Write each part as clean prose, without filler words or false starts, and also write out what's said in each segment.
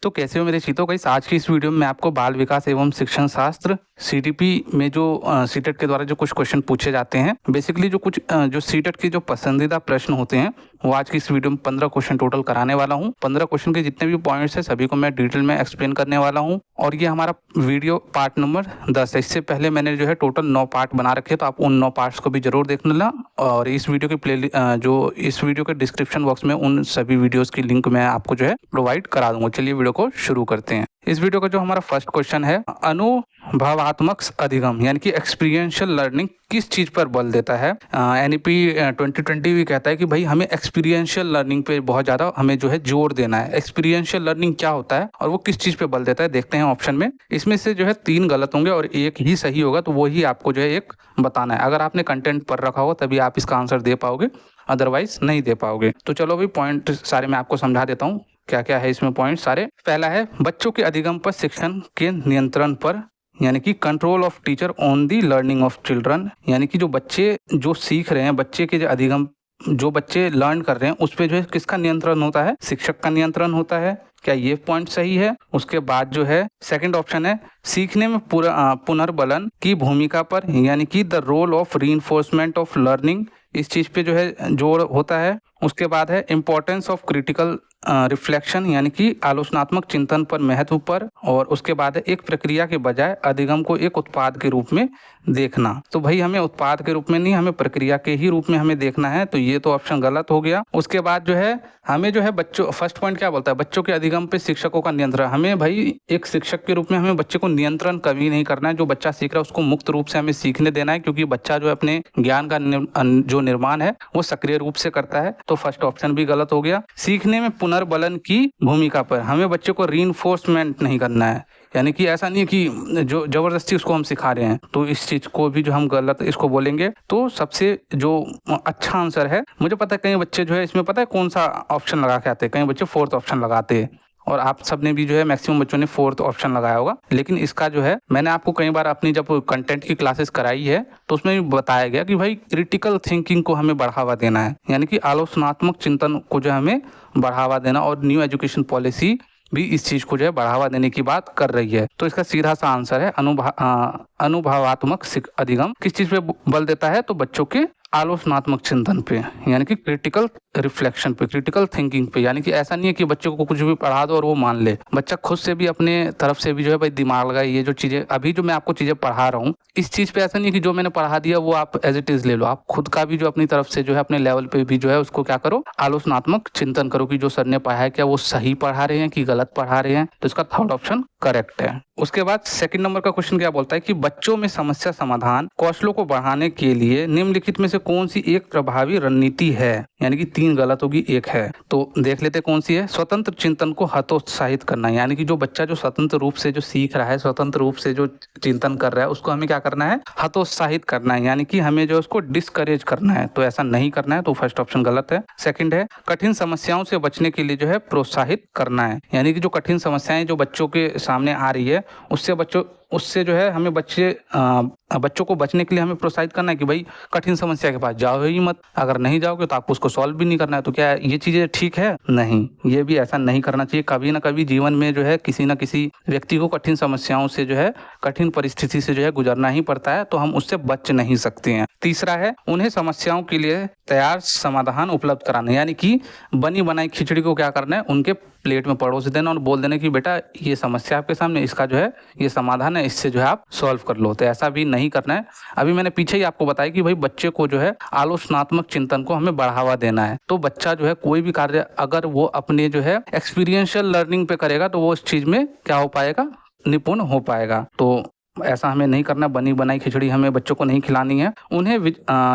तो कैसे हो मेरे चीतो गाइस। आज की इस वीडियो में मैं आपको बाल विकास एवं शिक्षण शास्त्र सीटीपी में जो सीटेट के द्वारा जो कुछ क्वेश्चन पूछे जाते हैं, बेसिकली जो सीटेट के जो पसंदीदा प्रश्न होते हैं वो आज की इस वीडियो में 15 क्वेश्चन टोटल कराने वाला हूं। 15 क्वेश्चन के जितने भी पॉइंट्स हैं सभी को मैं डिटेल में एक्सप्लेन करने वाला हूं और ये हमारा वीडियो पार्ट नंबर 10 है। इससे पहले मैंने जो है टोटल 9 पार्ट बना रखे हैं, तो आप उन 9 पार्ट्स को भी जरूर देख लेना। और इस वीडियो की इस वीडियो के डिस्क्रिप्शन बॉक्स में उन सभी वीडियोस की लिंक मैं आपको जो है प्रोवाइड करा दूंगा। चलिए वीडियो को शुरू करते हैं। इस वीडियो का जो हमारा फर्स्ट क्वेश्चन है, अनुभवात्मक अधिगम यानी कि एक्सपीरियंशियल लर्निंग किस चीज पर बल देता है। एनईपी 2020 भी कहता है कि भाई हमें एक्सपीरियंशियल लर्निंग पे बहुत ज्यादा हमें जो है जोर देना है। एक्सपीरियंशियल लर्निंग क्या होता है और वो किस चीज पे बल देता है, देखते हैं ऑप्शन में। इसमें से जो है 3 गलत होंगे और एक ही सही होगा, तो वो ही आपको जो है एक बताना है। अगर आपने कंटेंट पढ़ रखा होगा तभी आप इसका आंसर दे पाओगे, अदरवाइज नहीं दे पाओगे। तो चलो भाई पॉइंट सारे मैं आपको समझा देता हूँ क्या क्या है इसमें पॉइंट सारे। पहला है बच्चों के अधिगम पर शिक्षण के नियंत्रण पर, यानी कि control of teacher on the learning of children, यानी कि जो बच्चे जो सीख रहे हैं, बच्चे के जो अधिगम जो बच्चे लर्न कर रहे हैं उस पे जो है किसका नियंत्रण होता है, शिक्षक का नियंत्रण होता है। क्या ये पॉइंट सही है। उसके बाद जो है सेकंड ऑप्शन है सीखने में पुनर्बलन की भूमिका पर, यानी कि the role of reinforcement of learning, इस चीज पे जो है जोर होता है। उसके बाद है इम्पोर्टेंस ऑफ क्रिटिकल रिफ्लेक्शन, यानी कि आलोचनात्मक चिंतन पर महत्व पर। और उसके बाद है एक प्रक्रिया के बजाय अधिगम को एक उत्पाद के रूप में देखना। तो भाई हमें उत्पाद के रूप में नहीं, हमें प्रक्रिया के ही रूप में हमें देखना है, तो ये तो ऑप्शन गलत हो गया। उसके बाद जो है हमें जो है बच्चों, फर्स्ट पॉइंट क्या बोलता है, बच्चों के अधिगम पे शिक्षकों का नियंत्रण। हमें भाई एक शिक्षक के रूप में हमें बच्चे को नियंत्रण कभी नहीं करना है। जो बच्चा सीख रहा है उसको मुक्त रूप से हमें सीखने देना है, क्योंकि बच्चा जो है अपने ज्ञान का जो निर्माण है वो सक्रिय रूप से करता है। तो फर्स्ट ऑप्शन भी गलत हो गया। सीखने में पुनर्बलन की भूमिका पर, हमें बच्चे को रीइंफोर्समेंट नहीं करना है, यानी कि ऐसा नहीं है कि जो जबरदस्ती उसको हम सिखा रहे हैं, तो इस चीज को भी जो हम गलत इसको बोलेंगे। तो सबसे जो अच्छा आंसर है, मुझे पता है कई बच्चे जो है इसमें पता है कौन सा ऑप्शन लगा के आते हैं, कई बच्चे 4th ऑप्शन लगाते हैं और आप सबने भी जो है मैक्सिमम बच्चों ने 4th ऑप्शन लगाया होगा। लेकिन इसका जो है मैंने आपको कई बार अपनी जब कंटेंट की क्लासेस कराई है तो उसमें भी बताया गया कि भाई क्रिटिकल थिंकिंग को हमें बढ़ावा देना है, यानी कि आलोचनात्मक चिंतन को जो हमें बढ़ावा देना। और न्यू एजुकेशन पॉलिसी भी इस चीज को जो है बढ़ावा देने की बात कर रही है। तो इसका सीधा सा आंसर है अनुभवात्मक अधिगम किस चीज पे बल देता है, तो बच्चों के आलोचनात्मक चिंतन पे, यानी कि क्रिटिकल रिफ्लेक्शन पे, क्रिटिकल थिंकिंग पे। यानी कि ऐसा नहीं है कि बच्चों को कुछ भी पढ़ा दो और वो मान ले। बच्चा खुद से भी अपने तरफ से भी जो है भाई दिमाग लगाए। ये जो चीजें अभी जो मैं आपको चीजें पढ़ा रहा हूँ, इस चीज पे ऐसा नहीं है कि जो मैंने पढ़ा दिया वो आप एज इट इज ले लो। आप खुद का भी जो अपनी तरफ से जो है अपने लेवल पे भी जो है उसको क्या करो, आलोचनात्मक चिंतन करो कि जो सर ने पढ़ा है क्या वो सही पढ़ा रहे हैं कि गलत पढ़ा रहे हैं। तो इसका 3rd ऑप्शन करेक्ट है। उसके बाद सेकंड नंबर का क्वेश्चन क्या बोलता है कि बच्चों में समस्या समाधान कौशलों को बढ़ाने के लिए निम्नलिखित में से कौन सी एक प्रभावी रणनीति है, यानी कि 3 गलत होगी, एक है। तो देख लेते कौन सी है। स्वतंत्र चिंतन को हतोत्साहित करना, यानी कि जो बच्चा जो स्वतंत्र रूप से जो सीख रहा है, स्वतंत्र रूप से जो चिंतन कर रहा है, उसको हमें क्या करना है, हतोत्साहित करना है, यानी कि हमें जो उसको डिस्करेज करना है। तो ऐसा नहीं करना है, तो फर्स्ट ऑप्शन गलत है। सेकंड है कठिन समस्याओं से बचने के लिए जो है प्रोत्साहित करना है, यानी कि जो कठिन समस्याएं जो बच्चों के सामने आ रही है उससे जो है हमें बच्चों को बचने के लिए हमें प्रोत्साहित करना है कि भाई कठिन समस्या के पास जाओ ही मत। अगर नहीं जाओगे तो आपको उसको सॉल्व भी नहीं करना है। तो क्या ये चीजें ठीक है? नहीं, ये भी ऐसा नहीं करना चाहिए। कभी ना कभी जीवन में जो है किसी ना किसी व्यक्ति को कठिन समस्याओं से जो है, कठिन परिस्थिति से जो है गुजरना ही पड़ता है, तो हम उससे बच नहीं सकते हैं। तीसरा है उन्हें समस्याओं के लिए तैयार समाधान उपलब्ध कराना, यानी कि बनी बनाई खिचड़ी को क्या करना है, उनके प्लेट में परोस देना और बोल देना कि बेटा ये समस्या आपके सामने, इसका जो है ये समाधान है, इससे जो है आप सॉल्व कर लो। तो ऐसा भी नहीं करना है। अभी मैंने पीछे ही आपको बताया कि भाई बच्चे को जो है आलोचनात्मक चिंतन को हमें बढ़ावा देना है। तो बच्चा जो है कोई भी कार्य अगर वो अपने जो है एक्सपीरियंशियल लर्निंग पे करेगा तो वो इस चीज में क्या हो पाएगा, निपुण हो पाएगा। तो ऐसा हमें नहीं करना, बनी बनाई खिचड़ी हमें बच्चों को नहीं खिलानी है। उन्हें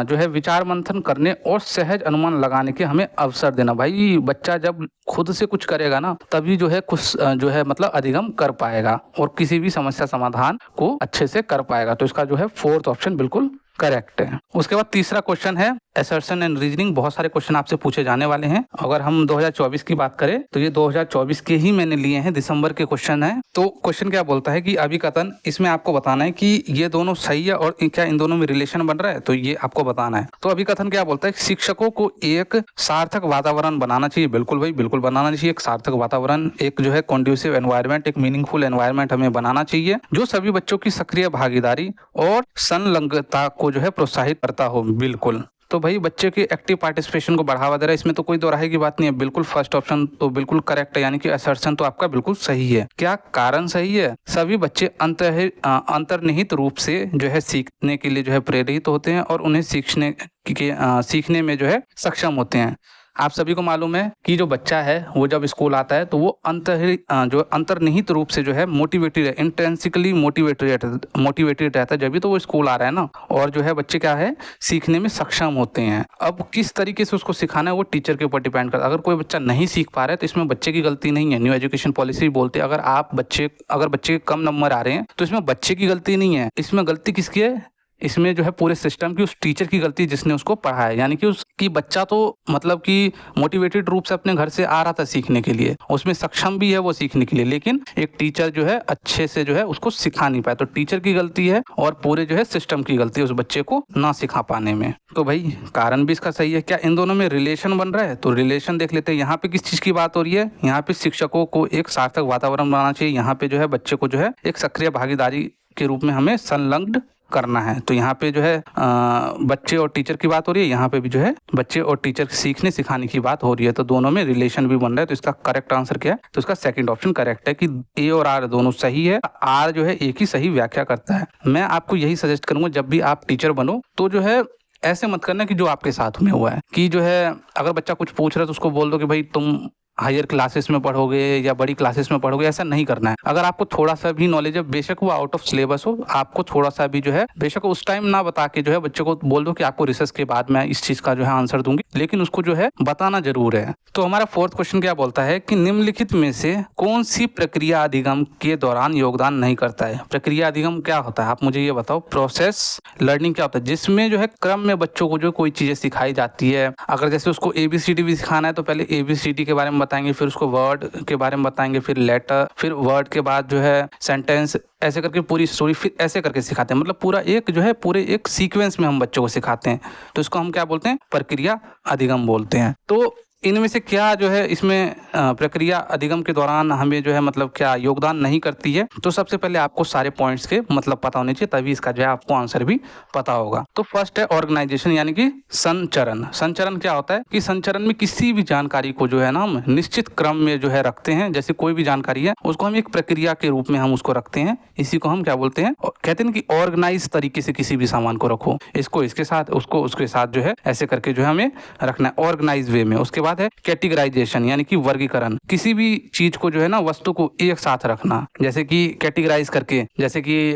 जो है विचार मंथन करने और सहज अनुमान लगाने के हमें अवसर देना। भाई बच्चा जब खुद से कुछ करेगा ना तभी जो है कुछ जो है मतलब अधिगम कर पाएगा और किसी भी समस्या समाधान को अच्छे से कर पाएगा। तो इसका जो है 4th ऑप्शन बिल्कुल करेक्ट है। उसके बाद तीसरा क्वेश्चन है असर्शन एंड रीजनिंग बहुत सारे क्वेश्चन आपसे पूछे जाने वाले हैं। अगर हम 2024 की बात करें तो ये 2024 के ही मैंने लिए हैं, दिसंबर के क्वेश्चन है। तो क्वेश्चन क्या बोलता है कि अभिकथन, इसमें आपको बताना है कि ये दोनों सही है और क्या इन दोनों में रिलेशन बन रहा है, तो ये आपको बताना है। तो अभिकथन क्या बोलता है, शिक्षकों को एक सार्थक वातावरण बनाना चाहिए। बिल्कुल भाई, बिल्कुल बनाना चाहिए। एक सार्थक वातावरण, एक जो है कॉन्ड्यूसिव एनवायरनमेंट, एक मीनिंगफुल एनवायरनमेंट हमें बनाना चाहिए जो सभी बच्चों की सक्रिय भागीदारी और संलग्नता को जो है प्रोत्साहित करता हो। बिल्कुल, तो भाई बच्चे के एक्टिव पार्टिसिपेशन को बढ़ावा दे रहा है, इसमें तो कोई दो राय की बात नहीं है। बिल्कुल फर्स्ट ऑप्शन तो बिल्कुल करेक्ट है, यानी कि असर्शन तो आपका बिल्कुल सही है। क्या कारण सही है? सभी बच्चे अंतर्निहित रूप से जो है सीखने के लिए जो है प्रेरित होते हैं और उन्हें सीखने में जो है सक्षम होते हैं। आप सभी को मालूम है कि जो बच्चा है वो जब स्कूल आता है तो वो अंतर्निहित रूप से जो है मोटिवेटेड है, इंट्रिंसिकली मोटिवेटेड रहता है, जब भी तो वो स्कूल आ रहा है ना। और जो है बच्चे क्या है, सीखने में सक्षम होते हैं। अब किस तरीके से उसको सिखाना है वो टीचर के ऊपर डिपेंड करता है। अगर कोई बच्चा नहीं सीख पा रहा है तो इसमें बच्चे की गलती नहीं है। न्यू एजुकेशन पॉलिसी बोलते हैं अगर बच्चे के कम नंबर आ रहे हैं तो इसमें बच्चे की गलती नहीं है, इसमें गलती किसकी है, इसमें जो है पूरे सिस्टम की, उस टीचर की गलती जिसने उसको पढ़ाया। यानी कि उसकी बच्चा तो मतलब कि मोटिवेटेड रूप से अपने घर से आ रहा था सीखने के लिए, उसमें सक्षम भी है वो सीखने के लिए, लेकिन एक टीचर जो है अच्छे से जो है उसको सिखा नहीं पाया। तो टीचर की गलती है और पूरे जो है सिस्टम की गलती है उस बच्चे को ना सिखा पाने में। तो भाई कारण भी इसका सही है। क्या इन दोनों में रिलेशन बन रहा है? तो रिलेशन देख लेते हैं। यहाँ पे किस चीज की बात हो रही है? यहाँ पे शिक्षकों को एक सार्थक वातावरण बनाना चाहिए। यहाँ पे जो है बच्चे को जो है एक सक्रिय भागीदारी के रूप में हमें संलग्न करना है। तो यहाँ पे जो है बच्चे और टीचर की बात हो रही है, यहाँ पे भी जो है बच्चे और टीचर सीखने सिखाने की बात हो रही है। तो दोनों में रिलेशन भी बन रहा है। तो इसका करेक्ट आंसर क्या है? तो इसका सेकंड ऑप्शन करेक्ट है कि ए और आर दोनों सही है। आर जो है एक ही सही व्याख्या करता है। मैं आपको यही सजेस्ट करूंगा, जब भी आप टीचर बनो तो जो है ऐसे मत करना कि जो आपके साथ में हुआ है, कि जो है अगर बच्चा कुछ पूछ रहा है तो उसको बोल दो कि भाई तुम हायर क्लासेस में पढ़ोगे या बड़ी क्लासेस में पढ़ोगे। ऐसा नहीं करना है। अगर आपको थोड़ा सा भी नॉलेज है, बेशक वो आउट ऑफ सिलेबस हो, आपको थोड़ा सा भी जो है बेशक उस टाइम ना बता के जो है बच्चे को बोल दो कि आपको रिसर्च के बाद मैं इस चीज का जो है आंसर दूंगी, लेकिन उसको जो है बताना जरूर है। तो हमारा फोर्थ क्वेश्चन क्या बोलता है कि निम्नलिखित में से कौन सी प्रक्रिया अधिगम के दौरान योगदान नहीं करता है? प्रक्रिया अधिगम क्या होता है आप मुझे ये बताओ। प्रोसेस लर्निंग क्या होता है? जिसमें जो है क्रम में बच्चों को जो कोई चीजें सिखाई जाती है। अगर जैसे उसको ABCD भी सिखाना है तो पहले ABCD के बारे में बताएंगे, फिर उसको वर्ड के बारे में बताएंगे, फिर लेटर, फिर वर्ड के बाद जो है सेंटेंस, ऐसे करके पूरी स्टोरी फिर ऐसे करके सिखाते हैं। मतलब पूरा एक जो है पूरे एक सीक्वेंस में हम बच्चों को सिखाते हैं। तो इसको हम क्या बोलते हैं? प्रक्रिया अधिगम बोलते हैं। तो इनमें से क्या जो है इसमें प्रक्रिया अधिगम के दौरान हमें जो है मतलब क्या योगदान नहीं करती है? तो सबसे पहले आपको सारे पॉइंट्स के मतलब पता होने चाहिए, तभी इसका जो है आपको आंसर भी पता होगा। तो फर्स्ट है ऑर्गेनाइजेशन, यानी कि संचरण। संचरण क्या होता है कि संचरण में किसी भी जानकारी को जो है ना हम निश्चित क्रम में जो है रखते हैं। जैसे कोई भी जानकारी है उसको हम एक प्रक्रिया के रूप में हम उसको रखते हैं। इसी को हम क्या बोलते हैं? कहते हैं कि ऑर्गेनाइज तरीके से किसी भी सामान को रखो, इसको इसके साथ, उसको उसके साथ जो है ऐसे करके जो है हमें रखना है ऑर्गेनाइज वे में। उसके बाद है कैटेगराइजेशन, यानी कि वर्गीकरण। किसी भी चीज को जो है ना, वस्तु को एक साथ रखना, जैसे कि कैटेगराइज करके। जैसे कि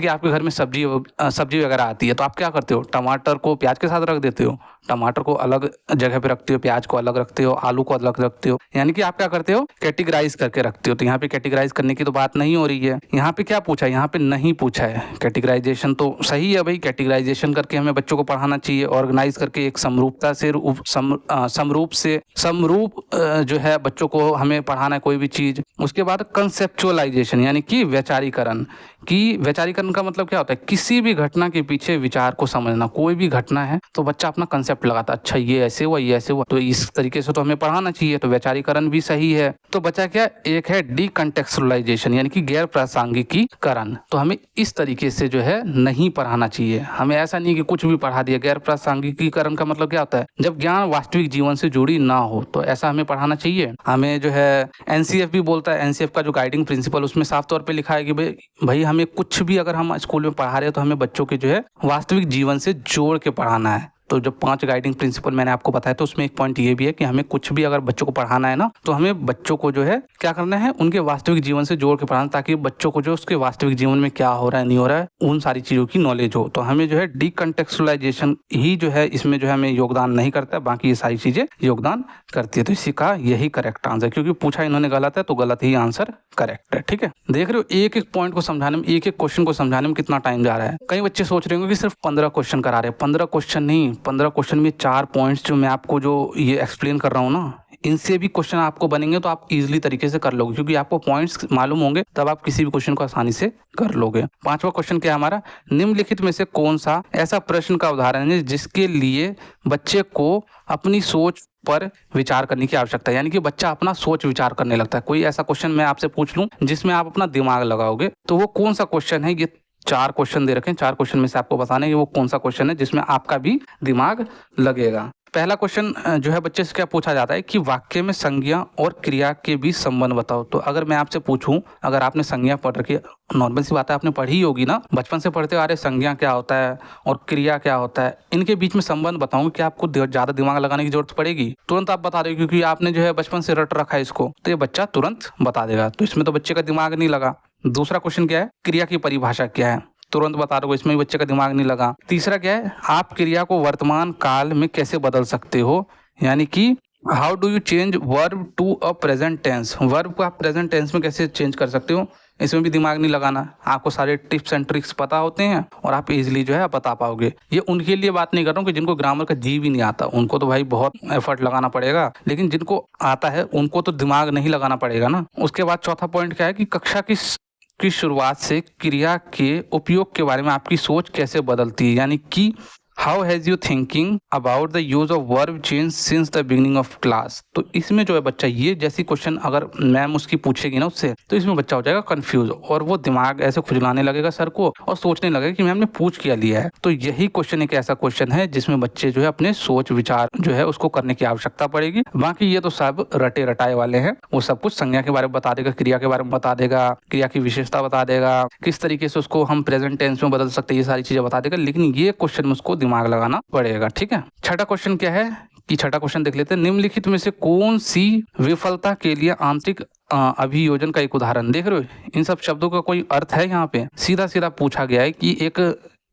आपके घर में सब्जी वगैरह आती है तो आप क्या करते हो? टमाटर को प्याज के साथ रख देते हो, टमाटर को अलग जगह पे रखते हो, प्याज को अलग रखते हो, आलू को अलग रखते हो। यानी कि आप क्या करते हो? कैटेगराइज करके रखते हो। तो यहाँ पे कैटेगराइज करने की तो बात नहीं हो रही है। यहाँ पे क्या पूछा है? यहाँ पे नहीं पूछा है। कैटेगराइजेशन तो सही है भाई, कैटेगराइजेशन करके हमें बच्चों को पढ़ाना चाहिए। ऑर्गेनाइज करके एक समरूपता से समरूप जो है बच्चों को हमें पढ़ाना है कोई भी चीज। उसके बाद कंसेप्चुअलाइजेशन, यानी कि वैचारिकरण। वैचारिकरण का मतलब क्या होता है? किसी भी घटना के पीछे विचार को समझना। कोई भी घटना है तो बच्चा अपना कंसेप्ट लगाता है, अच्छा ये ऐसे हुआ, ये ऐसे हुआ, तो इस तरीके से तो हमें पढ़ाना चाहिए। तो वैचारिकरण भी सही है। तो बचा क्या? एक है डीकंटेक्चुअलाइजेशन, यानी कि गैर प्रासंगिकीकरण। तो हमें इस तरीके से जो है नहीं पढ़ाना चाहिए। हमें ऐसा नहीं कि कुछ भी पढ़ा दिया। गैर प्रासंगिकीकरण का मतलब क्या होता है? जब ज्ञान वास्तविक जीवन से जुड़ी ना हो, तो ऐसा हमें पढ़ाना चाहिए। हमें जो है NCF भी बोलता है, NCF का जो गाइडिंग प्रिंसिपल, उसमें साफ तौर पे लिखा है कि भाई हमें कुछ भी अगर हम स्कूल में पढ़ा रहे हैं तो हमें बच्चों के जो है वास्तविक जीवन से जोड़ के पढ़ाना है। तो जो 5 गाइडिंग प्रिंसिपल मैंने आपको बताया, तो उसमें एक पॉइंट ये भी है कि हमें कुछ भी अगर बच्चों को पढ़ाना है ना, तो हमें बच्चों को जो है क्या करना है? उनके वास्तविक जीवन से जोड़ के पढ़ाना, ताकि बच्चों को जो उसके वास्तविक जीवन में क्या हो रहा है, नहीं हो रहा है, उन सारी चीजों की नॉलेज हो। तो हमें जो है डीकंटेक्चुअलाइजेशन ही जो है इसमें जो है हमें योगदान नहीं करता है, बाकी ये सारी चीजें योगदान करती है। तो इसी का यही करेक्ट आंसर, क्योंकि पूछा इन्होंने गलत है तो गलत ही आंसर करेक्ट है। ठीक है, देख रहे हो एक एक पॉइंट को समझाने में, एक एक क्वेश्चन को समझाने में कितना टाइम जा रहा है। कई बच्चे सोच रहे होंगे कि सिर्फ 15 क्वेश्चन करा रहे हैं। 15 क्वेश्चन नहीं, 15 क्वेश्चन में 4 पॉइंट्स जो मैं आपको जो ये एक्सप्लेन कर रहा हूँ ना, इनसे भी क्वेश्चन आपको बनेंगे तो आप इजीली तरीके से कर लोगे, क्योंकि आपको पॉइंट्स मालूम होंगे तब आप किसी भी क्वेश्चन को आसानी से कर लोगे। 5वां क्वेश्चन क्या है हमारा, निम्नलिखित में से कौन सा ऐसा प्रश्न का उदाहरण है जिसके लिए बच्चे को अपनी सोच पर विचार करने की आवश्यकता है, यानी कि बच्चा अपना सोच विचार करने लगता है। कोई ऐसा क्वेश्चन मैं आपसे पूछ लूं जिसमें आप अपना दिमाग लगाओगे, तो वो कौन सा क्वेश्चन है। ये 4 क्वेश्चन दे रखे हैं, 4 क्वेश्चन में से आपको बताना है कि वो कौन सा क्वेश्चन है जिसमें आपका भी दिमाग लगेगा। पहला क्वेश्चन जो है बच्चे से क्या पूछा जाता है कि वाक्य में संज्ञा और क्रिया के बीच संबंध बताओ। तो अगर मैं आपसे पूछूं, अगर आपने संज्ञा पढ़ रखी है, नॉर्मल सी बात है आपने पढ़ी होगी ना, बचपन से पढ़ते आ रहे, संज्ञा क्या होता है और क्रिया क्या होता है, इनके बीच में संबंध बताऊंगी कि आपको ज्यादा दिमाग लगाने की जरूरत पड़ेगी, तुरंत आप बता रहे हो, क्योंकि आपने जो है बचपन से रट रखा है इसको, तो ये बच्चा तुरंत बता देगा। तो इसमें तो बच्चे का दिमाग नहीं लगा। दूसरा क्वेश्चन क्या है, क्रिया की परिभाषा क्या है, तुरंत बता दो, इसमें भी बच्चे का दिमाग नहीं लगा। तीसरा क्या है, आप क्रिया को वर्तमान काल में कैसे बदल सकते हो, यानी कि how do you change verb to a present tense, verb को आप प्रेजेंट टेंस में कैसे चेंज कर सकते हो, इसमें भी दिमाग नहीं लगाना। आपको सारे टिप्स एंड ट्रिक्स पता होते हैं और आप इजीली जो है बता पाओगे। ये उनके लिए बात नहीं कर रहा हूँ कि जिनको ग्रामर का जी भी नहीं आता, उनको तो भाई बहुत एफर्ट लगाना पड़ेगा, लेकिन जिनको आता है उनको तो दिमाग नहीं लगाना पड़ेगा ना। उसके बाद चौथा पॉइंट क्या है कि कक्षा की शुरुआत से क्रिया के उपयोग के बारे में आपकी सोच कैसे बदलती है, यानी कि how has you thinking about the use of verb change since the beginning of class. तो इसमें जो है बच्चा ये जैसी क्वेश्चन अगर मैम उसकी पूछेगी ना उससे, तो इसमें बच्चा हो जाएगा कंफ्यूज और वो दिमाग ऐसे खुजलाने लगेगा सर को और सोचने लगेगा कि मैम ने पूछ क्या लिया है। तो यही क्वेश्चन एक ऐसा क्वेश्चन है जिसमें बच्चे जो है अपने सोच विचार जो है उसको करने की आवश्यकता पड़ेगी। बाकी ये तो सब रटे रटाए वाले हैं, वो सब कुछ संज्ञा के बारे में बता देगा, क्रिया के बारे में बता देगा, क्रिया की विशेषता बता देगा, किस तरीके से उसको हम प्रेजेंट टेंस में बदल सकते हैं, ये सारी चीजें बता देगा। लेकिन ये क्वेश्चन में उसको दिमाग लगाना पड़ेगा, ठीक है। छठा क्वेश्चन क्या है कि छठा क्वेश्चन देख लेते हैं, निम्नलिखित में से कौन सी विफलता के लिए आंतरिक अभियोजन का एक उदाहरण। देख रहे हो इन सब शब्दों का कोई अर्थ है, यहाँ पे सीधा सीधा पूछा गया है कि एक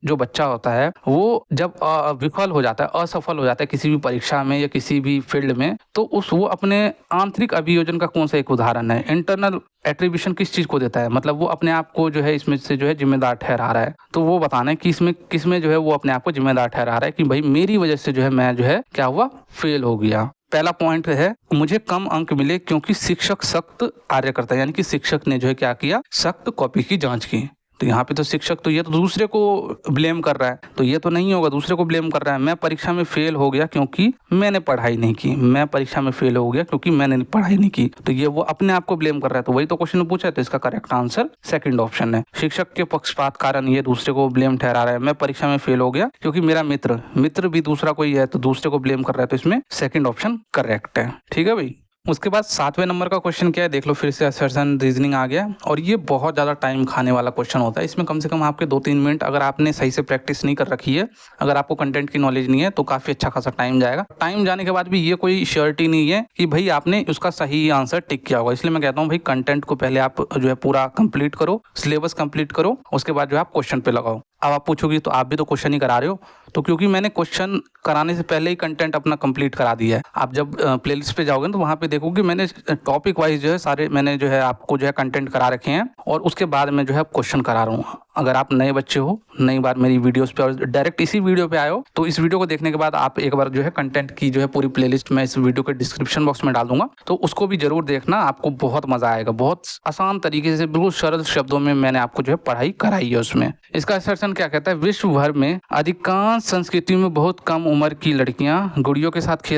जो बच्चा होता है वो जब विफल हो जाता है, असफल हो जाता है किसी भी परीक्षा में या किसी भी फील्ड में, तो वो अपने आंतरिक अभियोजन का कौन सा एक उदाहरण है। इंटरनल एट्रीब्यूशन किस चीज को देता है, मतलब वो अपने आप को जो है इसमें से जो है जिम्मेदार ठहरा रहा है। तो वो बताना है कि इसमें किसमें जो है वो अपने आप को जिम्मेदार ठहरा रहा है कि भाई मेरी वजह से जो है मैं जो है क्या हुआ, फेल हो गया। पहला पॉइंट है मुझे कम अंक मिले क्योंकि शिक्षक सख्त कार्य करता है, यानी कि शिक्षक ने जो है क्या किया, सख्त कॉपी की जांच की। तो यहाँ पे तो शिक्षक तो ये तो दूसरे को ब्लेम कर रहा है, तो ये तो नहीं होगा, दूसरे को ब्लेम कर रहा है। मैं परीक्षा में फेल हो गया क्योंकि मैंने पढ़ाई नहीं की, मैं परीक्षा में फेल हो गया क्योंकि मैंने पढ़ाई नहीं की, तो ये वो अपने आप को ब्लेम कर रहा है। तो वही तो क्वेश्चन पूछा है, तो इसका करेक्ट आंसर सेकंड ऑप्शन है। शिक्षक के पक्षपात कारण ये दूसरे को ब्लेम ठहरा रहा है, मैं परीक्षा में फेल हो गया क्योंकि मेरा मित्र भी दूसरा कोई है, तो दूसरे को ब्लेम कर रहा है, तो इसमें सेकंड ऑप्शन करेक्ट है, ठीक है भाई। उसके बाद 7वें नंबर का क्वेश्चन क्या है, देख लो, फिर से असर्शन रीजनिंग आ गया और ये बहुत ज़्यादा टाइम खाने वाला क्वेश्चन होता है। इसमें कम से कम आपके 2-3 मिनट, अगर आपने सही से प्रैक्टिस नहीं कर रखी है, अगर आपको कंटेंट की नॉलेज नहीं है, तो काफ़ी अच्छा खासा टाइम जाएगा। टाइम जाने के बाद भी ये कोई श्योरिटी नहीं है कि भाई आपने उसका सही आंसर टिक किया होगा। इसलिए मैं कहता हूँ भाई कंटेंट को पहले आप जो है पूरा कंप्लीट करो, सिलेबस कंप्लीट करो, उसके बाद जो है आप क्वेश्चन पे लगाओ। अब आप पूछोगे तो आप भी तो क्वेश्चन ही करा रहे हो, तो क्योंकि मैंने क्वेश्चन कराने से पहले ही कंटेंट अपना कंप्लीट करा दिया है। आप जब प्लेलिस्ट पे जाओगे तो वहाँ पे देखोगे मैंने टॉपिक वाइज जो है सारे मैंने जो है आपको जो है कंटेंट करा रखे हैं और उसके बाद में जो है क्वेश्चन करा रहा हूँ। अगर आप नए बच्चे हो, नई बार मेरी वीडियोस पे और डायरेक्ट इसी वीडियो पे आए हो, तो इस वीडियो को देखने के बाद आप एक बार जो है कंटेंट की जो है पूरी प्लेलिस्ट में इस वीडियो के डिस्क्रिप्शन बॉक्स में डाल दूंगा, तो उसको भी जरूर देखना, आपको बहुत मजा आएगा। बहुत आसान तरीके से बिल्कुल सरल शब्दों में मैंने आपको जो है पढ़ाई कराई है उसमें। इसका असर्शन क्या कहता है, विश्व भर में अधिकांश संस्कृतियों में बहुत कम उम्र की लड़कियां गुड़ियों के साथ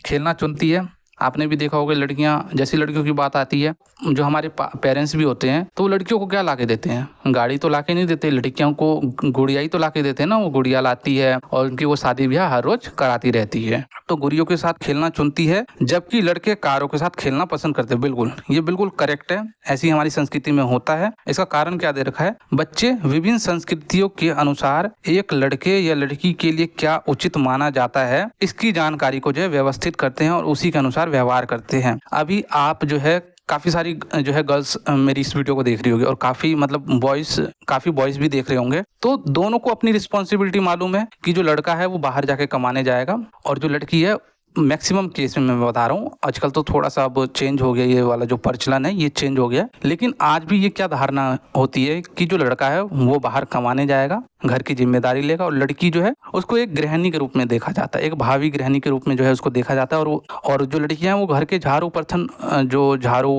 खेलना चुनती है। आपने भी देखा होगा, लड़कियां, जैसी लड़कियों की बात आती है, जो हमारे पेरेंट्स भी होते हैं, तो वो लड़कियों को क्या लाके देते हैं, गाड़ी तो लाके नहीं देते, लड़कियों को गुड़िया ही तो लाके देते हैं ना। वो गुड़िया लाती है और उनकी वो शादी ब्याह हर रोज कराती रहती है। तो गुड़ियों के साथ खेलना चुनती है जबकि लड़के कारों के साथ खेलना पसंद करते हैं। बिल्कुल, ये बिल्कुल करेक्ट है, ऐसी हमारी संस्कृति में होता है। इसका कारण क्या दे रखा है, बच्चे विभिन्न संस्कृतियों के अनुसार एक लड़के या लड़की के लिए क्या उचित माना जाता है, इसकी जानकारी को जो है व्यवस्थित करते हैं और उसी के अनुसार व्यवहार करते हैं। अभी आप जो है काफ़ी सारी जो है गर्ल्स मेरी इस वीडियो को देख रही होगी और काफ़ी मतलब काफ़ी बॉयज़ भी देख रहे होंगे, तो दोनों को अपनी रिस्पॉन्सिबिलिटी मालूम है कि जो लड़का है वो बाहर जाके कमाने जाएगा और जो लड़की है मैक्सिमम केस में मैं बता रहा हूँ, आजकल तो थोड़ा सा अब चेंज हो गया, ये वाला जो प्रचलन है ये चेंज हो गया, लेकिन आज भी ये क्या धारणा होती है कि जो लड़का है वो बाहर कमाने जाएगा, घर की जिम्मेदारी लेगा, और लड़की जो है उसको एक गृहिणी के रूप में देखा जाता है, एक भावी गृहिणी के रूप में जो है उसको देखा जाता है, और जो लड़कियां हैं वो घर के झाड़ू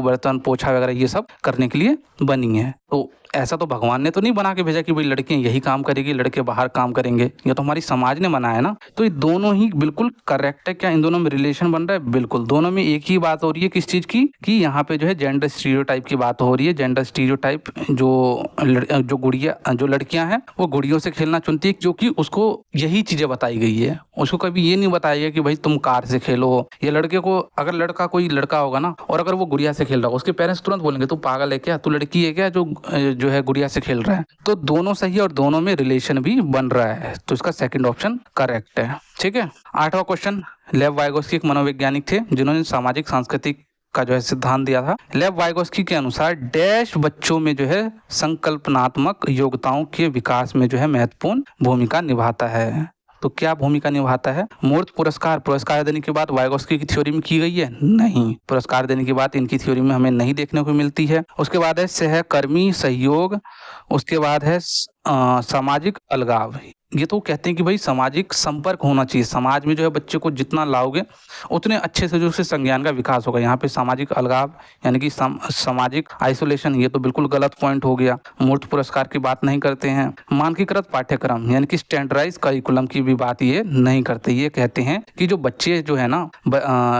बर्तन पोछा वगैरह ये सब करने के लिए बनी है। तो ऐसा तो भगवान ने तो नहीं बना के भेजा कि भाई लड़कियां यही काम करेगी, लड़के बाहर काम करेंगे, ये तो हमारी समाज ने बनाया है ना। तो ये दोनों ही बिल्कुल करेक्ट है। क्या इन दोनों में रिलेशन बन रहा है? बिल्कुल, दोनों में एक ही बात हो रही है, किस चीज की, कि यहाँ पे जो है जेंडर स्टीरियोटाइप की बात हो रही है। जेंडर स्टीरियोटाइप जो लड़कियां हैं वो गुड़ियों से खेलना चुनती है, क्योंकि उसको यही चीजें बताई गई है। उसको कभी ये नहीं बताया गया कि भाई तुम कार से खेलो, या लड़के को, अगर कोई लड़का होगा ना और अगर वो गुड़िया से खेल रहा होगा, उसके पेरेंट्स तुरंत बोलेंगे तू पागल है क्या, तू लड़की है क्या जो है गुड़िया से खेल रहा है। तो दोनों सही है और दोनों में रिलेशन भी बन रहा है, तो इसका सेकंड ऑप्शन करेक्ट है। ठीक है। 8वां क्वेश्चन, लेव वाइगोस्की एक मनोवैज्ञानिक थे जिन्होंने सामाजिक सांस्कृतिक का जो है सिद्धांत दिया था। लेव वाइगोस्की के अनुसार डैश बच्चों में जो है संकल्पनात्मक योग्यताओं के विकास में जो है महत्वपूर्ण भूमिका निभाता है। तो क्या भूमिका निभाता है? मूर्त पुरस्कार देने की बात वाइगोस्की की थ्योरी में की गई है? नहीं, पुरस्कार देने की बात इनकी थ्योरी में हमें नहीं देखने को मिलती है। उसके बाद है सहकर्मी सहयोग, उसके बाद है सामाजिक अलगाव। ये तो कहते हैं कि भाई सामाजिक संपर्क होना चाहिए, समाज में जो है बच्चे को जितना लाओगे उतने अच्छे से जो उसके संज्ञान का विकास होगा। यहाँ पे सामाजिक अलगाव यानी कि सामाजिक आइसोलेशन, ये तो बिल्कुल गलत पॉइंट हो गया। मूर्त पुरस्कार की बात नहीं करते हैं। मानकीकृत पाठ्यक्रम यानी कि स्टैंडर्डाइज करिकुलम की भी बात ये नहीं करते। ये कहते हैं कि जो बच्चे जो है ना,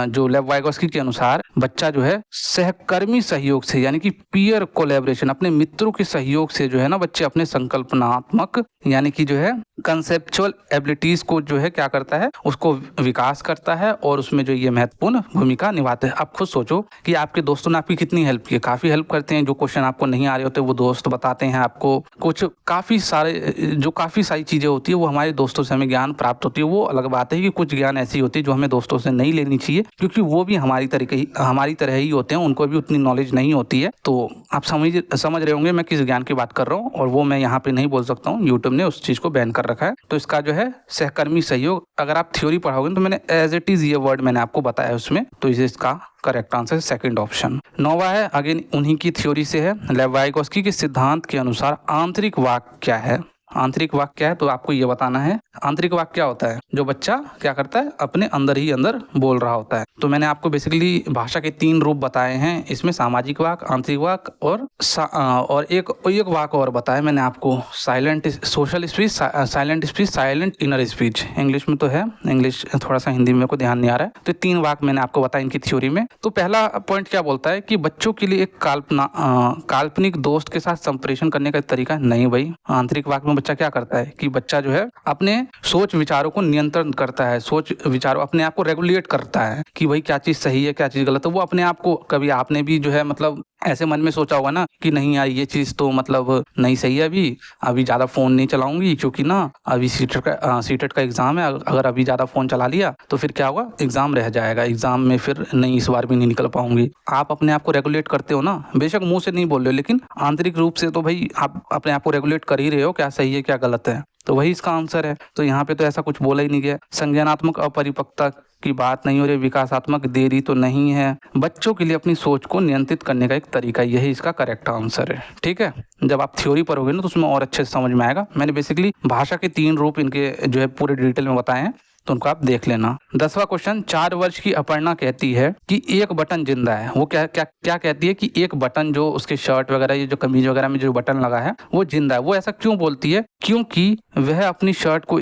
जो लेव वाइगोस्की के अनुसार बच्चा जो है सहकर्मी सहयोग से यानी कि पीयर कोलैबोरेशन, अपने मित्रों के सहयोग से जो है ना बच्चे अपने संकल्पनात्मक यानी कि जो है कंसेप्चुअल एबिलिटीज को जो है क्या करता है, उसको विकास करता है, और उसमें जो ये महत्वपूर्ण भूमिका निभाते हैं। आप खुद सोचो कि आपके दोस्तों ने आपकी कितनी हेल्प की है। काफी हेल्प करते हैं, जो क्वेश्चन आपको नहीं आ रहे होते वो दोस्त बताते हैं आपको। कुछ काफी सारी चीजें होती है वो हमारे दोस्तों से हमें ज्ञान प्राप्त होती है। वो अलग बात है कि कुछ ज्ञान ऐसी होती है जो हमें दोस्तों से नहीं लेनी चाहिए, क्योंकि वो भी हमारी तरह ही होते हैं, उनको भी उतनी नॉलेज नहीं होती है। तो आप समझ रहे होंगे मैं किस ज्ञान की बात कर रहा हूँ, और वो मैं यहाँ पे नहीं बोल सकता हूँ, यूट्यूब ने उस चीज को बैन कर रखा है। तो इसका जो है सहकर्मी सहयोग, अगर आप थ्योरी पढ़ोगे तो मैंने एज इट इज ये वर्ड मैंने आपको बताया उसमें, तो इसका करेक्ट आंसर सेकंड ऑप्शन। 9वां है, अगेन उन्हीं की थ्योरी से है। लेव वाइगोस्की के सिद्धांत के अनुसार आंतरिक वाक्य क्या है? आंतरिक वाक्य क्या है तो आपको ये बताना है। आंतरिक वाक्य क्या होता है? जो बच्चा क्या करता है, अपने अंदर ही अंदर बोल रहा होता है। तो मैंने आपको बेसिकली भाषा के 3 रूप बताए हैं इसमें, सामाजिक वाक्य, आंतरिक वाक्य और एक वाक्य और बताया मैंने आपको, silent social speech, silent speech, silent inner speech. English में तो है, इंग्लिश थोड़ा सा हिंदी में मेरे को ध्यान नहीं आ रहा है। तो 3 वाक्य मैंने आपको बताया इनकी थ्योरी में। तो पहला पॉइंट क्या बोलता है कि बच्चों के लिए एक काल्पनिक दोस्त के साथ संप्रेषण करने का तरीका नहीं। भाई आंतरिक वाक्य में बच्चा क्या करता है कि बच्चा जो है अपने सोच विचारों को नियंत्रण करता है, सोच विचारों अपने आप को रेगुलेट करता है कि भाई क्या चीज सही है क्या चीज गलत है। वो अपने आप को, कभी आपने भी जो है मतलब ऐसे मन में सोचा होगा ना कि नहीं यार ये चीज तो मतलब नहीं सही है, अभी ज्यादा फोन नहीं चलाऊंगी क्योंकि ना अभी सीटेट का एग्जाम है, अगर अभी ज्यादा फोन चला लिया तो फिर क्या होगा, एग्जाम रह जाएगा, एग्जाम में फिर नहीं, इस बार भी नहीं निकल पाऊंगी। आप अपने आप को रेगुलेट करते हो ना, बेशक मुंह से नहीं बोल रहे हो लेकिन आंतरिक रूप से तो भाई आप अपने आप को रेगुलेट कर ही रहे हो, क्या सही है क्या गलत है। तो वही इसका आंसर है। तो यहाँ पे तो ऐसा कुछ बोला ही नहीं गया। संज्ञानात्मक अपरिपक्वता की बात नहीं हो रही, विकासात्मक देरी तो नहीं है। बच्चों के लिए अपनी सोच को नियंत्रित करने का एक तरीका, यही इसका करेक्ट आंसर है। ठीक है, जब आप थ्योरी पढ़ोगे ना तो उसमें और अच्छे से समझ में आएगा। मैंने बेसिकली भाषा के 3 रूप इनके जो है पूरे डिटेल में बताए हैं, तो उनको आप देख लेना। 10वां क्वेश्चन, 4 वर्ष की अपर्णा कहती है कि एक बटन जिंदा है। वो क्या कहती है कि एक बटन जो उसके शर्ट वगैरह, ये जो कमीज वगैरह में जो बटन लगा है वो जिंदा है। वो ऐसा क्यों बोलती है? क्योंकि वह अपनी शर्ट को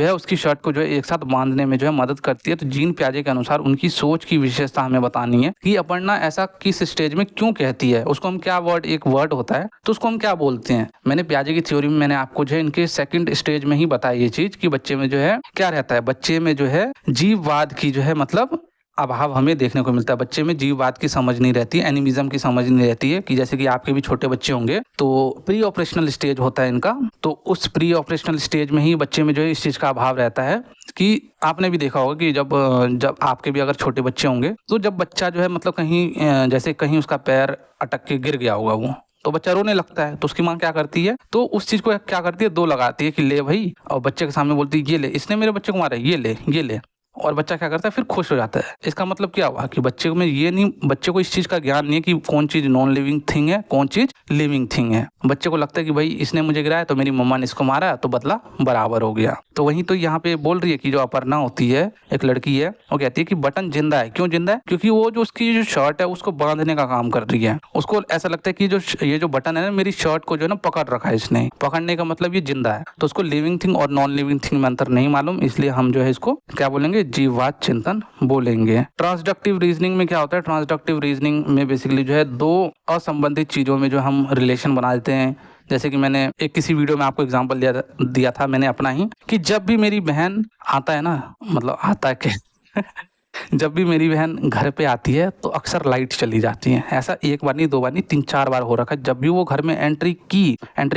उसकी शर्ट को जो है एक साथ बांधने में जो है मदद करती है। तो जीन पियाजे के अनुसार उनकी सोच की विशेषता हमें बतानी है कि अपर्णा ऐसा किस स्टेज में क्यों कहती है। उसको हम क्या एक वर्ड होता है तो उसको हम क्या बोलते हैं। मैंने पियाजे की थ्योरी में मैंने आपको जो है इनके सेकंड स्टेज में ही बताई ये चीज कि बच्चे में जो है क्या रहता है, बच्चे में जो है जीववाद की जो है मतलब अभाव हमें देखने को मिलता है। बच्चे में जीववाद की समझ नहीं रहती है, एनिमिज्म की समझ नहीं रहती है। कि जैसे कि आपके भी छोटे बच्चे होंगे तो प्री ऑपरेशनल स्टेज होता है इनका, तो उस प्री ऑपरेशनल स्टेज में ही बच्चे में जो है इस चीज का अभाव रहता है। कि आपने भी देखा होगा कि जब आपके भी अगर छोटे बच्चे होंगे तो जब बच्चा जो है मतलब कहीं जैसे कहीं उसका पैर अटक के गिर गया होगा वो, तो बच्चा रोने लगता है। तो उसकी माँ क्या करती है, तो उस चीज को क्या करती है, 2 लगाती है कि ले भाई, और बच्चे के सामने बोलती है ये ले, इसने मेरे बच्चे को मारा, ये ले। और बच्चा क्या करता है फिर खुश हो जाता है। इसका मतलब क्या हुआ कि बच्चे को इस चीज का ज्ञान नहीं है कि कौन चीज नॉन लिविंग थिंग है, कौन चीज लिविंग थिंग है। बच्चे को लगता है कि भाई इसने मुझे गिराया तो मेरी मम्मा ने इसको मारा तो बदला बराबर हो गया। तो वहीं तो यहाँ पे बोल रही है कि जो अपर्णा होती है, एक लड़की है, वो कहती है कि बटन जिंदा है। क्यों जिंदा है? क्योंकि वो जो उसकी जो शर्ट है उसको बांधने का काम कर रही है। उसको ऐसा लगता है कि ये जो बटन है ना, मेरी शर्ट को जो है ना पकड़ रखा है इसने। पकड़ने का मतलब ये जिंदा है। तो उसको लिविंग थिंग और नॉन लिविंग थिंग में अंतर नहीं मालूम, इसलिए हम जो है इसको क्या बोलेंगे, जीववाद चिंतन बोलेंगे। ट्रांसडक्टिव रीजनिंग में क्या होता है? ट्रांसडक्टिव रीजनिंग में बेसिकली जो है दो असंबंधित चीजों में जो हम रिलेशन बना देते हैं। जैसे कि मैंने एक किसी वीडियो में आपको एग्जांपल दिया था मैंने अपना ही, कि जब भी मेरी बहन आता है ना, मतलब आता है क्या जब भी मेरी बहन घर पे आती है तो अक्सर लाइट चली जाती है। ऐसा एक बार नहीं, दो बार नहीं, 3-4 बार हो रखा है। जब भी वो घर में एंट्री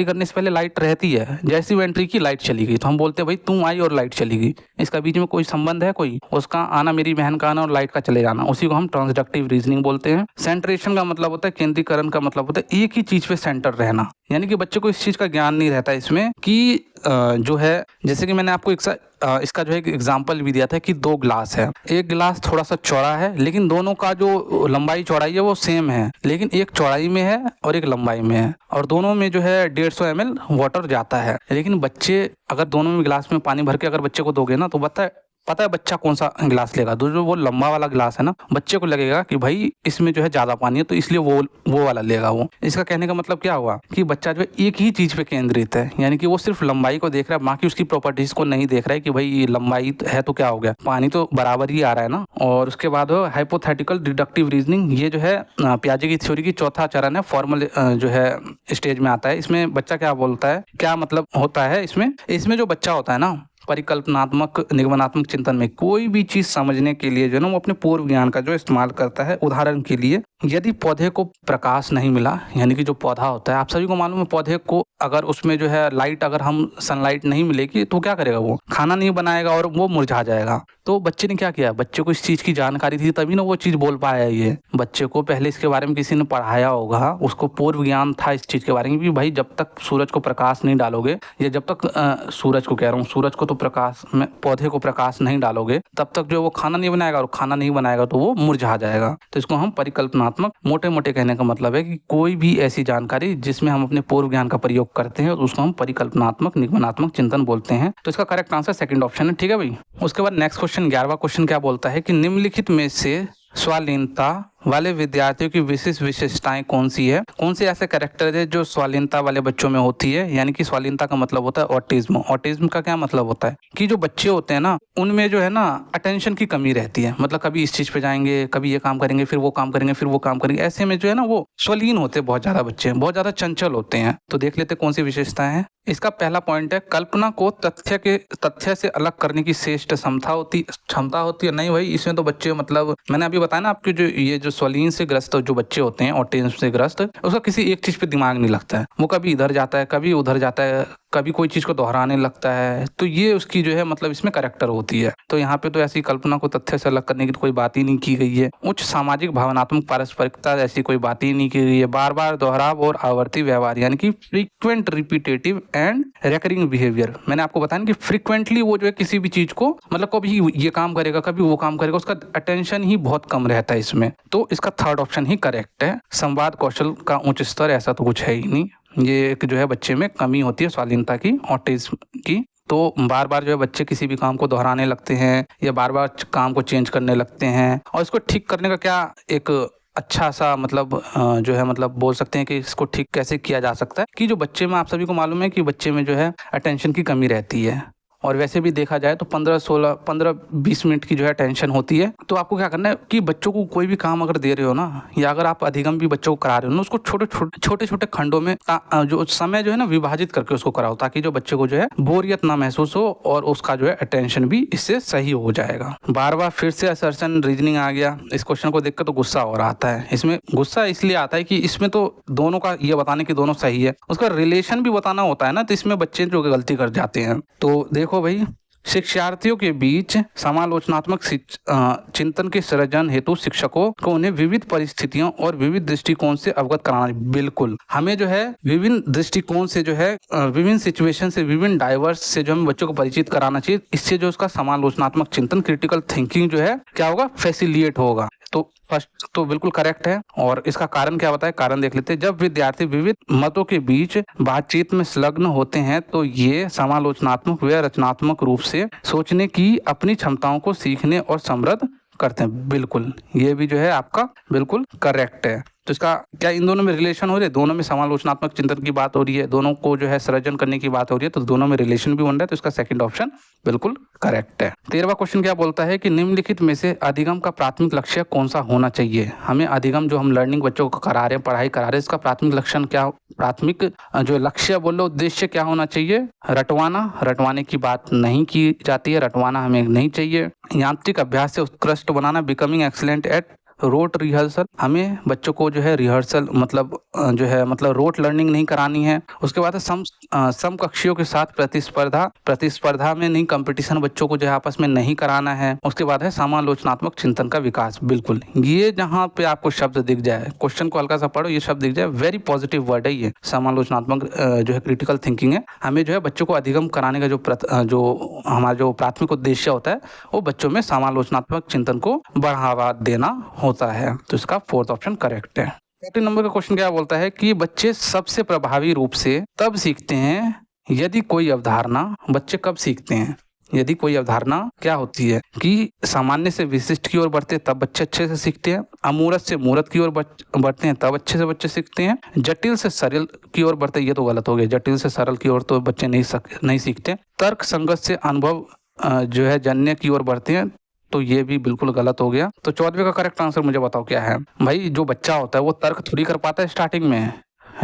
करने से पहले लाइट रहती है, जैसी वो एंट्री की लाइट चली गई। तो हम बोलते हैं भाई तुम आई और लाइट चली गई, इसका बीच में कोई संबंध है? कोई उसका आना, मेरी बहन का आना और लाइट का चले जाना, उसी को हम ट्रांसडक्टिव रीजनिंग बोलते हैं। सेंट्रेशन का मतलब होता है केंद्रीकरण, का मतलब होता है एक ही चीज पे सेंटर रहना। यानी कि बच्चे को इस चीज का ज्ञान नहीं रहता इसमें कि जो है, जैसे कि मैंने आपको इसका जो है एग्जाम्पल भी दिया था कि 2 गिलास है। एक गिलास थोड़ा सा चौड़ा है, लेकिन दोनों का जो लंबाई चौड़ाई है वो सेम है, लेकिन एक चौड़ाई में है और एक लंबाई में है, और दोनों में जो है 150 ml वाटर जाता है। लेकिन बच्चे अगर दोनों में गिलास में पानी भर के अगर बच्चे को दोगे ना, तो पता है बच्चा कौन सा गिलास लेगा? जो वो लंबा वाला गिलास है ना, बच्चे को लगेगा कि भाई इसमें जो है ज्यादा पानी है, तो इसलिए वो वाला लेगा वो। इसका कहने का मतलब क्या हुआ कि बच्चा जो है एक ही चीज पे केंद्रित है, यानी कि वो सिर्फ लंबाई को देख रहा है, बाकी उसकी प्रॉपर्टीज को नहीं देख रहा है कि भाई ये लंबाई है तो क्या हो गया, पानी तो बराबर ही आ रहा है ना। और उसके बाद हाइपोथेटिकल डिडक्टिव रीजनिंग, ये जो है पियाजे की थ्योरी की चौथा चरण है, फॉर्मल जो है स्टेज में आता है। इसमें बच्चा क्या बोलता है, क्या मतलब होता है इसमें जो बच्चा होता है ना, परिकल्पनात्मक निगमनात्मक चिंतन में कोई भी चीज समझने के लिए जो है ना, वो अपने पूर्व ज्ञान का जो इस्तेमाल करता है। उदाहरण के लिए, यदि पौधे को प्रकाश नहीं मिला, यानी कि जो पौधा होता है, आप सभी को मालूम है, पौधे को अगर उसमें जो है लाइट, अगर हम सनलाइट नहीं मिलेगी तो क्या करेगा? वो खाना नहीं बनाएगा और वो मुरझा जाएगा। तो बच्चे ने क्या किया? बच्चे को इस चीज की जानकारी थी, तभी ना वो चीज बोल पाया। ये बच्चे को पहले इसके बारे में किसी ने पढ़ाया होगा, उसको पूर्व ज्ञान था इस चीज के बारे में कि भाई जब तक सूरज को प्रकाश नहीं डालोगे, या जब तक सूरज को कह रहा हूँ, सूरज को तो प्रकाश में, पौधे को प्रकाश नहीं डालोगे, तब तक जो वो खाना नहीं बनाएगा, और खाना नहीं बनाएगा तो वो मुरझा जाएगा। तो इसको हम परिकल्पनात्मक, मोटे मोटे कहने का मतलब है कि कोई भी ऐसी जानकारी जिसमें हम अपने पूर्व ज्ञान का प्रयोग करते हैं, उसको हम परिकल्पनात्मक निगमनात्मक चिंतन बोलते हैं। तो इसका करेक्ट आंसर सेकंड ऑप्शन है। ठीक है भाई। उसके बाद नेक्स्ट क्वेश्चन, 11वां क्वेश्चन क्या बोलता है कि निम्नलिखित में से स्वालीनता वाले विद्यार्थियों की विशेष विशेषताएं कौन सी है? कौन से ऐसे कैरेक्टर है जो स्वालीनता वाले बच्चों में होती है? यानी कि स्वालीनता का मतलब होता है ऑटिज्म। ऑटिज्म का क्या मतलब होता है कि जो बच्चे होते हैं ना, उनमें जो है ना अटेंशन की कमी रहती है। मतलब कभी इस चीज पे जाएंगे, कभी ये काम करेंगे, फिर वो काम करेंगे, फिर वो काम करेंगे। ऐसे में जो है ना वो स्वलीन होते हैं, बहुत ज्यादा बच्चे बहुत ज्यादा चंचल होते हैं। तो देख लेते कौन सी विशेषताएं हैं। इसका पहला पॉइंट है, कल्पना को तथ्य से अलग करने की श्रेष्ठ क्षमता होती है। नहीं भाई, इसमें तो बच्चे, मतलब मैंने अभी बताया ना आपके, जो स्वलीन से ग्रस्त जो बच्चे होते हैं, ऑटिज्म से ग्रस्त, उसका किसी एक चीज पे दिमाग नहीं लगता है। वो कभी इधर जाता है, कभी उधर जाता है, कभी कोई चीज को दोहराने लगता है। तो ये उसकी जो है मतलब इसमें कैरेक्टर होती है। तो यहाँ पे तो ऐसी कल्पना को तथ्य से अलग करने की कोई बात ही नहीं की गई है। उच्च सामाजिक भावनात्मक पारस्परिकता, ऐसी कोई बात ही नहीं की गई है। बार बार दोहराव और आवर्ती व्यवहार, यानी कि frequent repetitive and recurring behaviour. मैंने आपको बताया कि फ्रीक्वेंटली वो जो है किसी भी चीज को, मतलब कभी ये काम करेगा, कभी वो काम करेगा, उसका अटेंशन ही बहुत कम रहता है इसमें। तो इसका थर्ड ऑप्शन ही करेक्ट है। संवाद कौशल का उच्च स्तर, ऐसा तो कुछ है ही नहीं। ये एक जो है बच्चे में कमी होती है स्वालीनता की, ऑटिज्म की। तो बार बार जो है बच्चे किसी भी काम को दोहराने लगते हैं, या बार बार काम को चेंज करने लगते हैं। और इसको ठीक करने का क्या एक अच्छा सा मतलब जो है, मतलब बोल सकते हैं कि इसको ठीक कैसे किया जा सकता है, कि जो बच्चे में, आप सभी को मालूम है कि बच्चे में जो है अटेंशन की कमी रहती है। और वैसे भी देखा जाए तो 15-20 मिनट की जो है टेंशन होती है। तो आपको क्या करना है कि बच्चों को कोई भी काम अगर दे रहे हो ना, या अगर आप अधिगम भी बच्चों को करा रहे हो ना, उसको छोटे छोटे खंडों में जो समय जो है ना विभाजित करके उसको कराओ, ताकि जो बच्चे को जो है बोरियत ना महसूस हो, और उसका जो है अटेंशन भी इससे सही हो जाएगा। बार बार फिर से असर्शन रीजनिंग आ गया। इस क्वेश्चन को देखकर तो गुस्सा और आता है। इसमें गुस्सा इसलिए आता है कि इसमें तो दोनों का ये बताने की दोनों सही है, उसका रिलेशन भी बताना होता है ना, तो इसमें बच्चे जो गलती कर जाते हैं। तो देखो भाई, शिक्षार्थियों के बीच समालोचनात्मक चिंतन के सृजन हेतु शिक्षकों को उन्हें विविध परिस्थितियों और विविध दृष्टिकोण से अवगत कराना। बिल्कुल, हमें जो है विभिन्न दृष्टिकोण से जो है विभिन्न सिचुएशन से, विभिन्न डाइवर्स से जो हम बच्चों को परिचित कराना चाहिए। इससे जो उसका समालोचनात्मक चिंतन, क्रिटिकल थिंकिंग जो है क्या होगा, फैसिलिएट होगा। तो फर्स्ट तो बिल्कुल करेक्ट है। और इसका कारण क्या बताए, कारण देख लेते हैं। जब विद्यार्थी विविध मतों के बीच बातचीत में संलग्न होते हैं तो ये समालोचनात्मक व रचनात्मक रूप से सोचने की अपनी क्षमताओं को सीखने और समृद्ध करते हैं। बिल्कुल, ये भी जो है आपका बिल्कुल करेक्ट है। तो इसका क्या इन दोनों में रिलेशन हो रही है, दोनों में समालोचनात्मक चिंतन की बात हो रही है, दोनों को जो है सृजन करने की बात हो रही है, तो दोनों में रिलेशन भी बन रहा है। तो इसका सेकंड ऑप्शन बिल्कुल करेक्ट है। 13वां क्वेश्चन क्या बोलता है कि निम्नलिखित में से अधिगम का प्राथमिक लक्ष्य कौन सा होना चाहिए। हमें अधिगम जो हम लर्निंग बच्चों को करा रहे हैं, पढ़ाई करा रहे हैं, इसका प्राथमिक लक्षण क्या, प्राथमिक जो लक्ष्य बोलो, उद्देश्य क्या होना चाहिए। रटवाने की बात नहीं की जाती है, रटवाना हमें नहीं चाहिए। यांत्रिक अभ्यास से उत्कृष्ट बनाना, becoming excellent at rote rehearsal, हमें बच्चों को जो है रिहर्सल मतलब रोट लर्निंग नहीं करानी है। उसके बाद समकक्षियों के साथ प्रतिस्पर्धा में नहीं, कंपटीशन बच्चों को जो है आपस में नहीं कराना है। उसके बाद है समालोचनात्मक चिंतन का विकास। बिल्कुल, ये जहाँ पे आपको शब्द दिख जाए, क्वेश्चन को हल्का सा पढ़ो, ये शब्द दिख जाए, वेरी पॉजिटिव वर्ड है ये। समालोचनात्मक जो है क्रिटिकल थिंकिंग है। हमें जो है बच्चों को अधिगम कराने का जो हमारा जो प्राथमिक उद्देश्य होता है वो बच्चों में समालोचनात्मक चिंतन को बढ़ावा देना होता है। तो इसका फोर्थ ऑप्शन करेक्ट है। 14 नंबर का क्वेश्चन क्या बोलता है कि बच्चे सबसे प्रभावी रूप से तब सीखते हैं यदि कोई अवधारणा, बच्चे कब सीखते हैं, यदि कोई अवधारणा क्या होती है कि सामान्य से विशिष्ट की ओर बढ़ते हैं तब बच्चे अच्छे से सीखते हैं। अमूर्त से मूर्त की ओर बढ़ते हैं तब अच्छे से बच्चे सीखते हैं। जटिल से सरल की ओर बढ़ते हैं, ये तो गलत हो गया, जटिल से सरल की ओर तो बच्चे नहीं सीखते। तर्क संगत से अनुभव जो है जन्य की ओर बढ़ते हैं, तो ये भी बिल्कुल गलत हो गया। तो 14वें का करेक्ट आंसर मुझे बताओ क्या है। भाई, जो बच्चा होता है वो तर्क थोड़ी कर पाता है स्टार्टिंग में।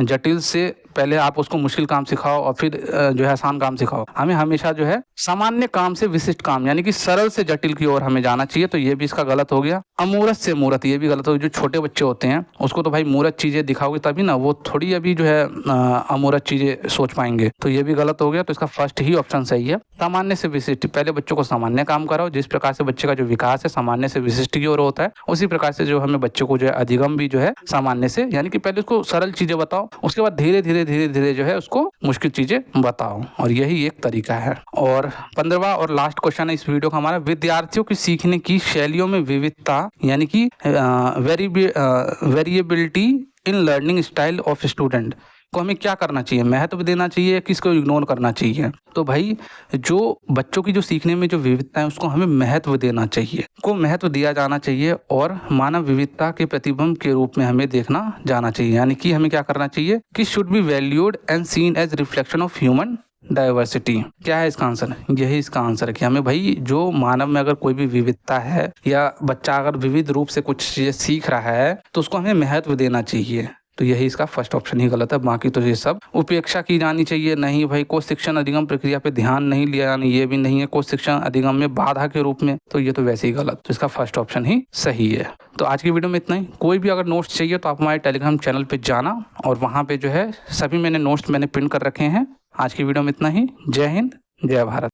जटिल से पहले आप उसको मुश्किल काम सिखाओ और फिर जो है आसान काम सिखाओ। हमें हमेशा जो है सामान्य काम से विशिष्ट काम, यानी कि सरल से जटिल की ओर हमें जाना चाहिए। तो ये भी इसका गलत हो गया। अमूर्त से मूर्त, ये भी गलत हो गया। जो छोटे बच्चे होते हैं उसको तो भाई मूर्त चीजें दिखाओगे तभी ना, वो थोड़ी अभी जो है अमूर्त चीजें सोच पाएंगे। तो ये भी गलत हो गया। तो इसका फर्स्ट ही ऑप्शन सही है। सामान्य से विशिष्ट, पहले बच्चों को सामान्य काम कराओ। जिस प्रकार से बच्चे का जो विकास है सामान्य से विशिष्ट की ओर होता है, उसी प्रकार से जो हमें बच्चों को जो है अधिगम भी जो है सामान्य से, यानी कि पहले उसको सरल चीजें बताओ, उसके बाद धीरे धीरे जो है उसको मुश्किल चीजें बताओ। और यही एक तरीका है। और 15वां और लास्ट क्वेश्चन है इस वीडियो का हमारा, विद्यार्थियों की सीखने की शैलियों में विविधता यानी कि variability in learning style of student को हमें क्या करना चाहिए, महत्व देना चाहिए, किसको इग्नोर करना चाहिए। तो भाई, जो बच्चों की जो सीखने में जो विविधता है उसको हमें महत्व देना चाहिए, को महत्व दिया जाना चाहिए और मानव विविधता के प्रतिबिंब के रूप में हमें देखना जाना चाहिए। यानी कि हमें क्या करना चाहिए कि should be valued and seen as reflection of human diversity. क्या है इसका आंसर, यही इसका आंसर है कि हमें भाई जो मानव में अगर कोई भी विविधता है या बच्चा अगर विविध रूप से कुछ चीजें सीख रहा है तो उसको हमें महत्व देना चाहिए। तो यही इसका फर्स्ट ऑप्शन ही गलत है। बाकी तो ये सब उपेक्षा की जानी चाहिए। नहीं भाई, कोश शिक्षण अधिगम प्रक्रिया पे ध्यान नहीं लिया, यानी ये भी नहीं है कोश शिक्षण अधिगम में बाधा के रूप में, तो ये तो वैसे ही गलत। तो इसका फर्स्ट ऑप्शन ही सही है। तो आज की वीडियो में इतना ही। कोई भी अगर नोट्स चाहिए तो आप हमारे टेलीग्राम चैनल पे जाना और वहाँ पे जो है सभी नोट्स मैंने प्रिंट कर रखे हैं। आज की वीडियो में इतना ही। जय हिंद, जय भारत।